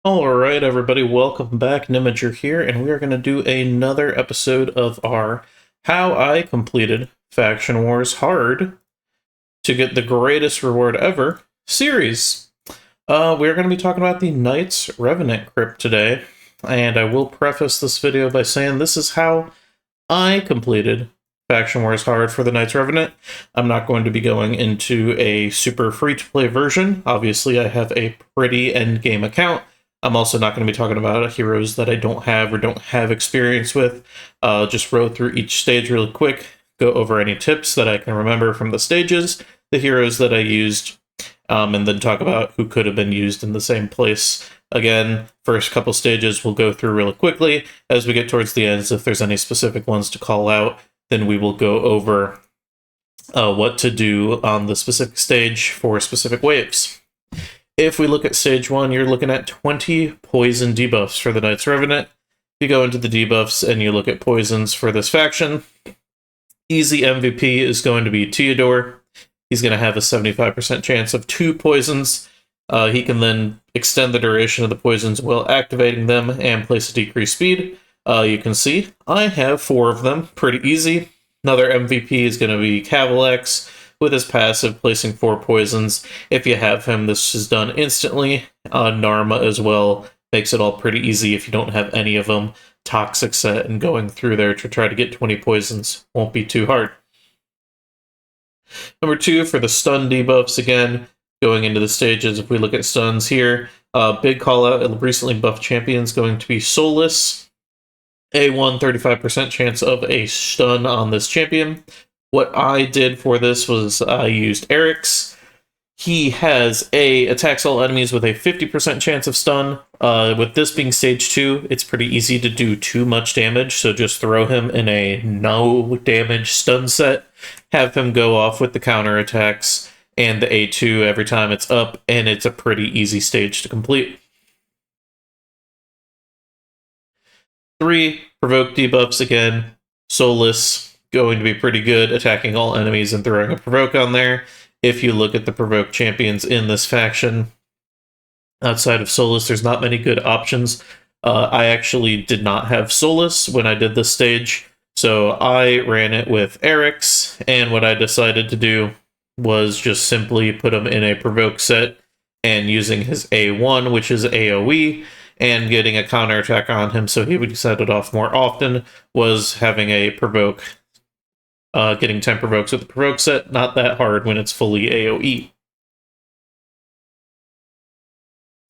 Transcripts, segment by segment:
Alright, everybody, welcome back. Nimager here, and we are going to do another episode of our How I Completed Faction Wars Hard to Get the Greatest Reward Ever series. We're going to be talking about the Knights Revenant crypt today, and I will preface this video by saying this is how I completed Faction Wars Hard for the Knights Revenant. I'm not going to be going into a super free-to-play version. Obviously, I have a pretty endgame account. I'm also not going to be talking about heroes that I don't have or don't have experience with. Just roll through each stage really quick, go over any tips that I can remember from the stages, the heroes that I used, and then talk about who could have been used in the same place. Again, first couple stages we'll go through really quickly. As we get towards the ends, if there's any specific ones to call out, then we will go over what to do on the specific stage for specific waves. If we look at stage 1, you're looking at 20 poison debuffs for the Knights Revenant. You go into the debuffs and you look at poisons for this faction. Easy MVP is going to be Theodore. He's going to have a 75% chance of 2 poisons. He can then extend the duration of the poisons while activating them and place a decreased speed. You can see I have 4 of them. Pretty easy. Another MVP is going to be Cavalex, with his passive placing 4 poisons. If you have him, this is done instantly. Narma as well makes it all pretty easy if you don't have any of them. Toxic set and going through there to try to get 20 poisons won't be too hard. Number 2, for the stun debuffs, again, going into the stages, if we look at stuns here, big call out, recently buffed champions going to be Solus. A1, 35% chance of a stun on this champion. What I did for this was I used Eric's. He has attacks all enemies with a 50% chance of stun. With this being stage 2, it's pretty easy to do too much damage, so just throw him in a no damage stun set, have him go off with the counter attacks and the A2 every time it's up, and it's a pretty easy stage to complete. 3, provoke debuffs again. Solus, going to be pretty good attacking all enemies and throwing a provoke on there. If you look at the provoke champions in this faction, outside of Solus, there's not many good options. I actually did not have Solus when I did this stage, so I ran it with Eric's, and what I decided to do was just simply put him in a provoke set and using his A1, which is AoE, and getting a counterattack on him so he would set it off more often, was having a provoke. Getting 10 provokes with the provoke set, not that hard when it's fully AoE.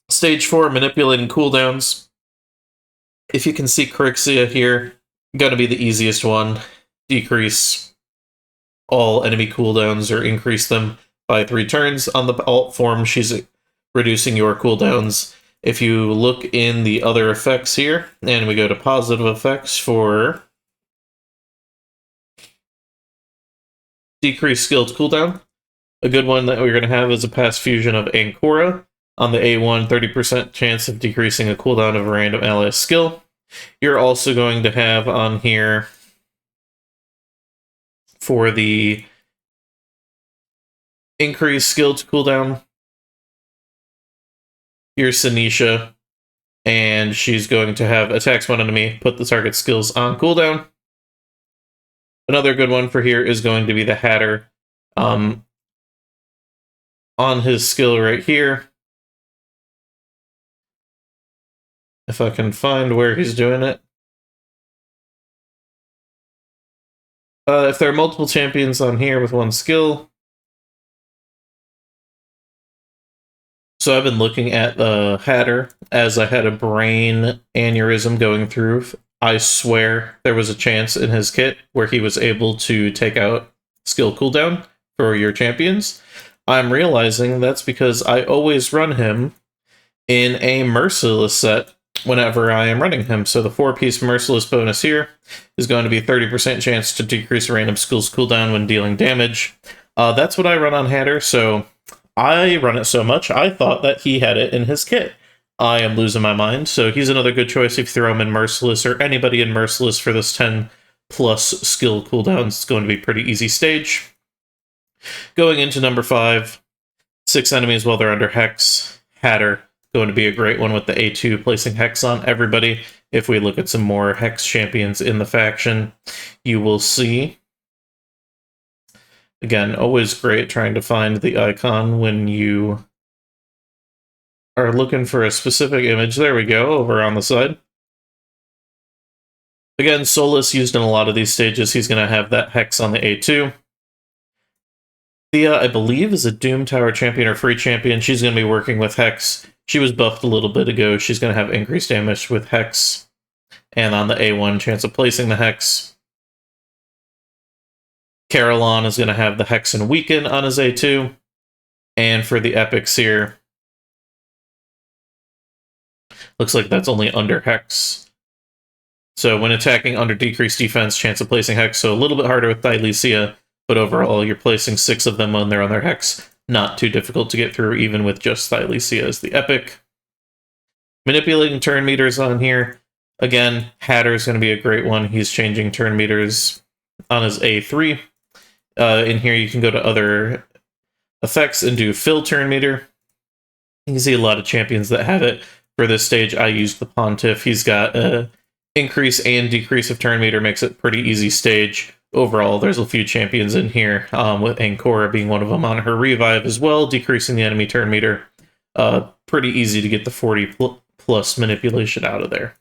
Stage 4, manipulating cooldowns. If you can see Crixia here, gonna be the easiest one. Decrease all enemy cooldowns or increase them by 3 turns. On the alt form, she's reducing your cooldowns. If you look in the other effects here, and we go to positive effects for decreased skilled cooldown. A good one that we're going to have is a past fusion of Ancora. On the A1, 30% chance of decreasing a cooldown of a random ally skill. You're also going to have on here, for the increased skilled cooldown, here's Sinisha, and she's going to have attacks one enemy, put the target skills on cooldown. Another good one for here is going to be the Hatter. On his skill right here, if I can find where he's doing it. If there are multiple champions on here with one skill. So I've been looking at the Hatter as I had a brain aneurysm going through. I swear there was a chance in his kit where he was able to take out skill cooldown for your champions. I'm realizing that's because I always run him in a Merciless set whenever I am running him. So the 4-piece Merciless bonus here is going to be a 30% chance to decrease a random skill's cooldown when dealing damage. That's what I run on Hatter, so I run it so much I thought that he had it in his kit. I am losing my mind, so he's another good choice if you throw him in Merciless, or anybody in Merciless for this 10 plus skill cooldown. It's going to be a pretty easy stage. Going into number 5, 6 enemies while they're under Hex, Hatter, going to be a great one with the A2 placing Hex on everybody. If we look at some more Hex champions in the faction, you will see. Again, always great trying to find the icon when you are looking for a specific image. There we go, over on the side. Again, Solus used in a lot of these stages. He's going to have that Hex on the A2. Thea, I believe, is a Doom Tower champion or free champion. She's going to be working with Hex. She was buffed a little bit ago. She's going to have increased damage with Hex. And on the A1, chance of placing the Hex. Carolon is going to have the Hex and Weaken on his A2. And for the epics here, looks like that's only under Hex. So when attacking under decreased defense, chance of placing Hex. So a little bit harder with Thylesia, but overall you're placing 6 of them when they're on their Hex. Not too difficult to get through, even with just Thylesia as the epic. Manipulating turn meters on here. Again, Hatter's going to be a great one. He's changing turn meters on his A3. In here you can go to other effects and do fill turn meter. You can see a lot of champions that have it. For this stage, I used the Pontiff. He's got increase and decrease of turn meter, makes it a pretty easy stage. Overall, there's a few champions in here, with Ancora being one of them on her revive as well, decreasing the enemy turn meter. Pretty easy to get the 40 plus manipulation out of there.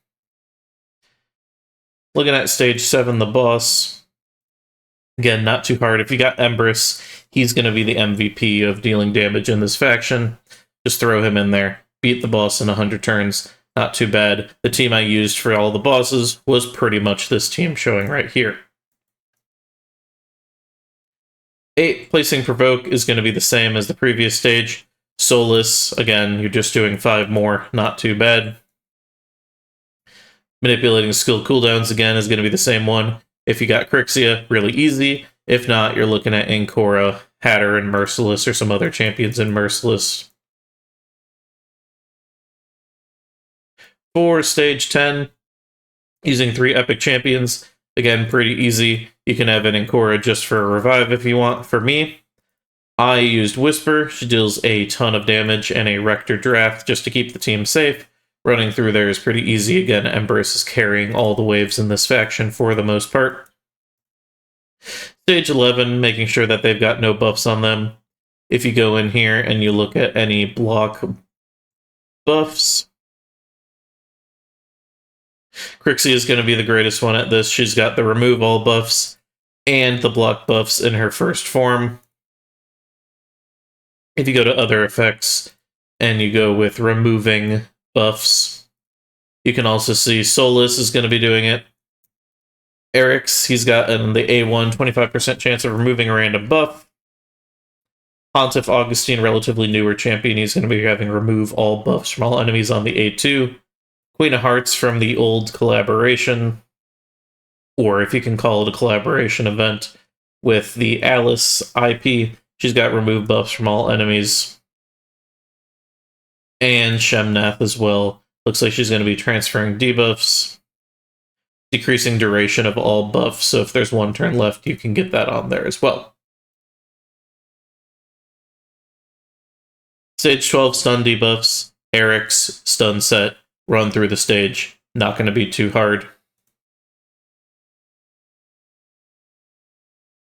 Looking at stage 7, the boss. Again, not too hard. If you got Empress, he's going to be the MVP of dealing damage in this faction. Just throw him in there. Beat the boss in 100 turns. Not too bad. The team I used for all the bosses was pretty much this team showing right here. 8, placing Provoke is going to be the same as the previous stage. Solus, again, you're just doing 5 more. Not too bad. Manipulating skill cooldowns, again, is going to be the same one. If you got Crixia, really easy. If not, you're looking at Ancora, Hatter, and Merciless, or some other champions in Merciless. For stage 10, using 3 epic champions, again, pretty easy. You can have an Ancora just for a revive if you want. For me, I used Whisper. She deals a ton of damage, and a Rector Draft just to keep the team safe. Running through there is pretty easy. Again, Empress is carrying all the waves in this faction for the most part. Stage 11, making sure that they've got no buffs on them. If you go in here and you look at any block buffs, Crixie is going to be the greatest one at this. She's got the remove all buffs and the block buffs in her first form. If you go to other effects and you go with removing buffs, you can also see Solus is going to be doing it. Eric's, he's got in the A1 25% chance of removing a random buff. Pontiff Augustine, relatively newer champion, he's going to be having remove all buffs from all enemies on the A2. Queen of Hearts from the old collaboration, or if you can call it a collaboration event, with the Alice IP. She's got remove buffs from all enemies. And Shemnath as well. Looks like she's going to be transferring debuffs. Decreasing duration of all buffs, so if there's 1 turn left, you can get that on there as well. Stage 12 stun debuffs. Eric's stun set. Run through the stage. Not going to be too hard.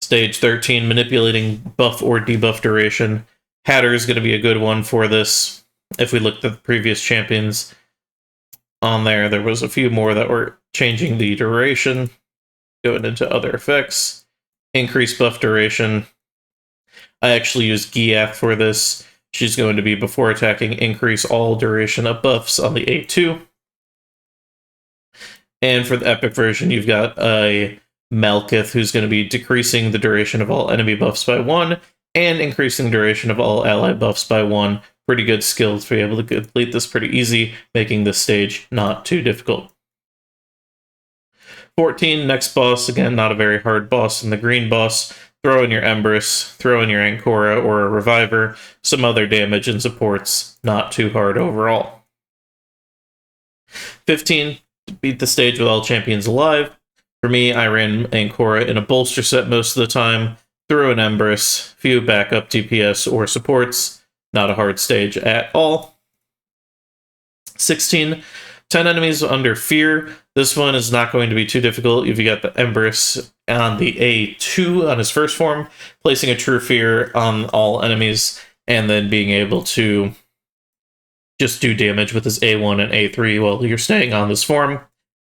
Stage 13, manipulating buff or debuff duration. Hatter is going to be a good one for this. If we looked at the previous champions on there, there was a few more that were changing the duration. Going into other effects. Increase buff duration. I actually used Giath for this. She's going to be, before attacking, increase all duration of buffs on the A2. And for the epic version, you've got a Malkith, who's going to be decreasing the duration of all enemy buffs by 1, and increasing duration of all ally buffs by 1. Pretty good skill to be able to complete this pretty easy, making this stage not too difficult. 14, next boss. Again, not a very hard boss in the green boss. Throw in your Empress, throw in your Ancora or a Reviver, some other damage and supports, not too hard overall. 15, beat the stage with all champions alive. For me, I ran Ancora in a bolster set most of the time, threw an Empress, few backup DPS or supports, not a hard stage at all. 16, 10 enemies under fear. This one is not going to be too difficult if you got the Empress on the A2 on his first form, placing a true fear on all enemies, and then being able to just do damage with his A1 and A3 while you're staying on this form.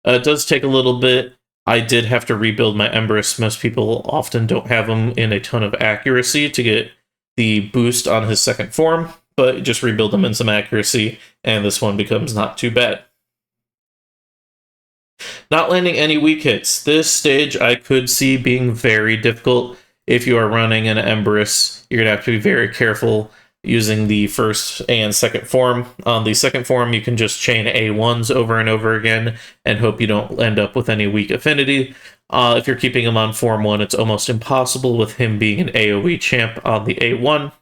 It does take a little bit. I did have to rebuild my Empress. Most people often don't have them in a ton of accuracy to get the boost on his second form, but just rebuild them in some accuracy, and this one becomes not too bad. Not landing any weak hits. This stage I could see being very difficult. If you are running an Empress, you're going to have to be very careful using the first and second form. On the second form, you can just chain A1s over and over again and hope you don't end up with any weak affinity. If you're keeping him on form 1, it's almost impossible with him being an AoE champ on the A1.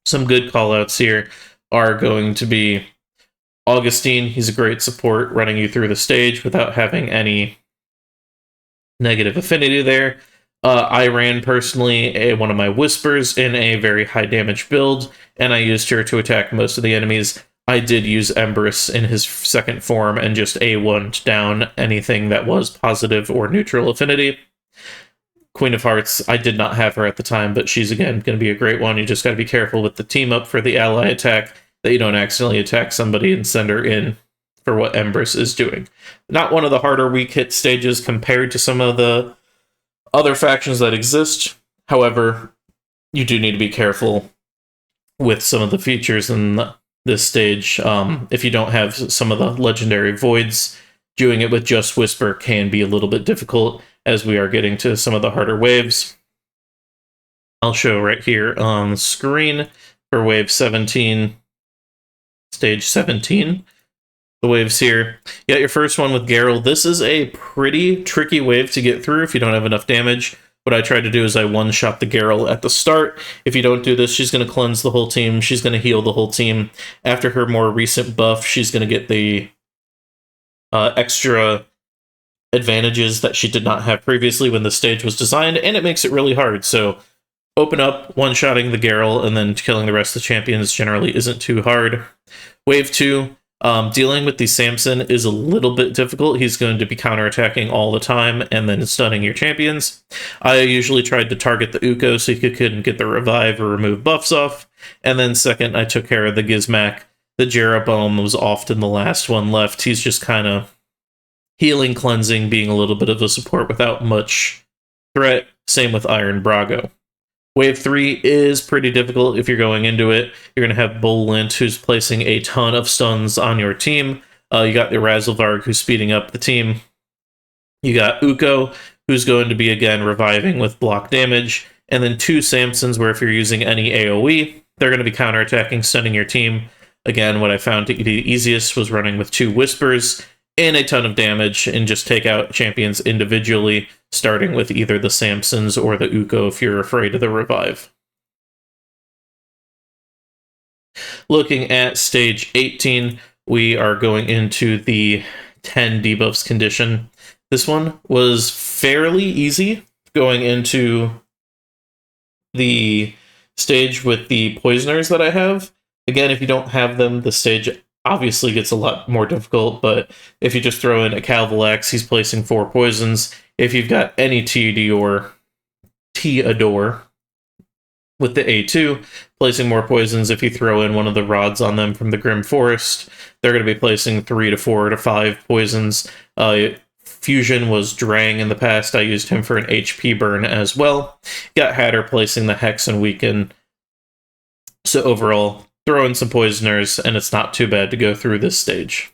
Some good callouts here are going to be Augustine. He's a great support running you through the stage without having any negative affinity there. I ran personally one of my Whispers in a very high damage build, and I used her to attack most of the enemies. I did use Empress in his second form and just A1'd down anything that was positive or neutral affinity. Queen of Hearts, I did not have her at the time, but she's again going to be a great one. You just got to be careful with the team up for the ally attack, that you don't accidentally attack somebody and send her in for what Empress is doing. Not one of the harder weak hit stages compared to some of the other factions that exist. However, you do need to be careful with some of the features in this stage. If you don't have some of the legendary voids, doing it with just Whisper can be a little bit difficult as we are getting to some of the harder waves. I'll show right here on the screen for wave 17, stage 17. The waves here. You got your first one with Garrel. This is a pretty tricky wave to get through if you don't have enough damage. What I tried to do is I one-shot the Garrel at the start. If you don't do this, she's going to cleanse the whole team. She's going to heal the whole team. After her more recent buff, she's going to get the extra advantages that she did not have previously when the stage was designed, and it makes it really hard. So open up, one-shotting the Garrel, and then killing the rest of the champions generally isn't too hard. Wave 2. Dealing with the Samson is a little bit difficult. He's going to be counterattacking all the time and then stunning your champions. I usually tried to target the Uko so he couldn't get the revive or remove buffs off. And then second, I took care of the Gizmak. The Jeroboam was often the last one left. He's just kind of healing, cleansing, being a little bit of a support without much threat. Same with Iron Brago. Wave 3 is pretty difficult if you're going into it. You're going to have Bolint, who's placing a ton of stuns on your team. You got the Razelvarg, who's speeding up the team. You got Uko, who's going to be, again, reviving with block damage. And then 2 Samsons, where if you're using any AoE, they're going to be counterattacking, stunning your team. Again, what I found to be the easiest was running with 2 Whispers and a ton of damage, and just take out champions individually, starting with either the Samsons or the Uko if you're afraid of the revive. Looking at stage 18, we are going into the 10 debuffs condition. This one was fairly easy going into the stage with the poisoners that I have. Again, if you don't have them, the stage obviously gets a lot more difficult, but if you just throw in a Calvalax, he's placing 4 poisons. If you've got any Teodor with the A2, placing more poisons. If you throw in one of the rods on them from the Grim Forest, they're going to be placing 3 to 4 to 5 poisons. Fusion was Drang in the past. I used him for an HP burn as well. Got Hatter placing the Hex and Weaken. So overall, throw in some poisoners, and it's not too bad to go through this stage.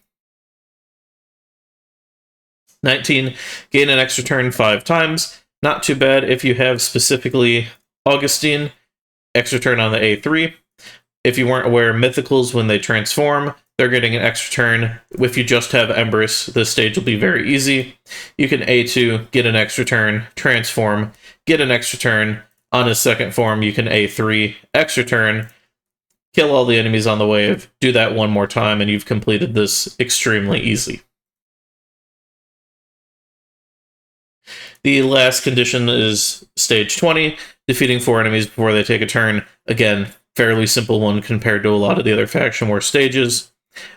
19, gain an extra turn 5 times. Not too bad if you have specifically Augustine. Extra turn on the A3. If you weren't aware, Mythicals, when they transform, they're getting an extra turn. If you just have Empress, this stage will be very easy. You can A2, get an extra turn, transform, get an extra turn. On his second form, you can A3, extra turn, kill all the enemies on the wave, do that one more time, and you've completed this extremely easy. The last condition is stage 20, defeating 4 enemies before they take a turn. Again, fairly simple one compared to a lot of the other Faction War stages.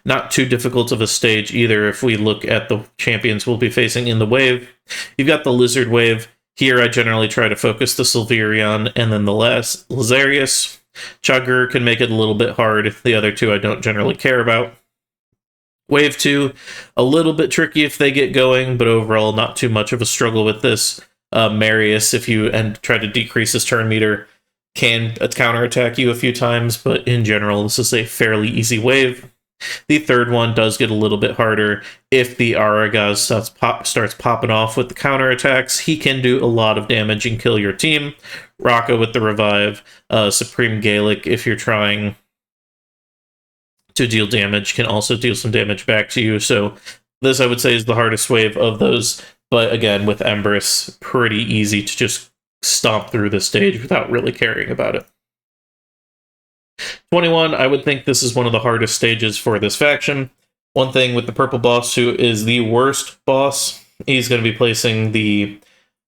Not too difficult of a stage either if we look at the champions we'll be facing in the wave. You've got the Lizard wave. Here I generally try to focus the Silverion and then the last Lazarius. Chugger can make it a little bit hard. The other two I don't generally care about. Wave 2, a little bit tricky if they get going, but overall not too much of a struggle with this. Marius, if you try to decrease his turn meter, can counterattack you a few times, but in general this is a fairly easy wave. The third one does get a little bit harder. If the Aragaz starts popping off with the counterattacks, he can do a lot of damage and kill your team. Rocco with the revive, Supreme Gaelic, if you're trying to deal damage, can also deal some damage back to you. So this, I would say, is the hardest wave of those. But again, with Empress, pretty easy to just stomp through the stage without really caring about it. 21, I would think this is one of the hardest stages for this faction. One thing with the purple boss, who is the worst boss, he's going to be placing the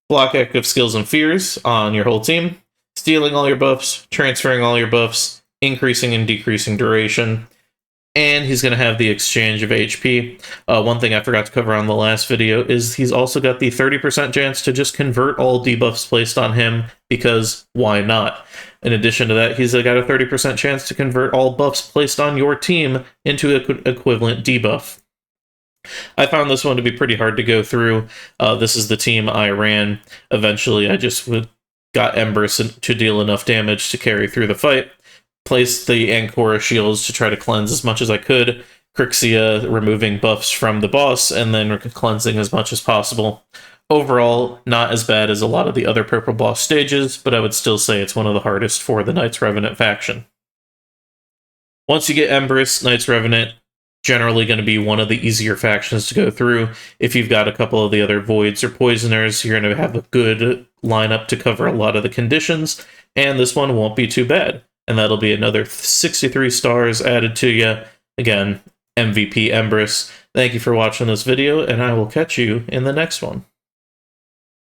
Block Active Skills and Fears on your whole team, stealing all your buffs, transferring all your buffs, increasing and decreasing duration, and he's going to have the exchange of HP. One thing I forgot to cover on the last video is he's also got the 30% chance to just convert all debuffs placed on him, because why not? In addition to that, he's got a 30% chance to convert all buffs placed on your team into an equivalent debuff. I found this one to be pretty hard to go through. This is the team I ran. Eventually, I just got Empress to deal enough damage to carry through the fight. Placed the Ancora shields to try to cleanse as much as I could. Crixia removing buffs from the boss, and then cleansing as much as possible. Overall, not as bad as a lot of the other purple boss stages, but I would still say it's one of the hardest for the Knights Revenant faction. Once you get Empress, Knights Revenant, generally going to be one of the easier factions to go through. If you've got a couple of the other Voids or Poisoners, you're going to have a good lineup to cover a lot of the conditions, and this one won't be too bad. And that'll be another 63 stars added to you. Again, MVP Empress. Thank you for watching this video, and I will catch you in the next one.